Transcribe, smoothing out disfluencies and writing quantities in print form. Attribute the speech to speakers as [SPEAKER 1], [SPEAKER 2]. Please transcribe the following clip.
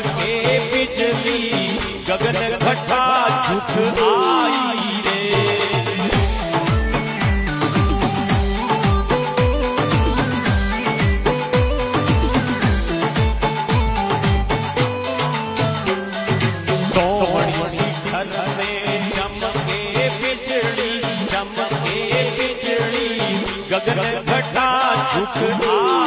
[SPEAKER 1] चमके बिजली गगन घटा झुक आई रे। सोनी शिखर में चमके बिजली गगन घटा झुक आई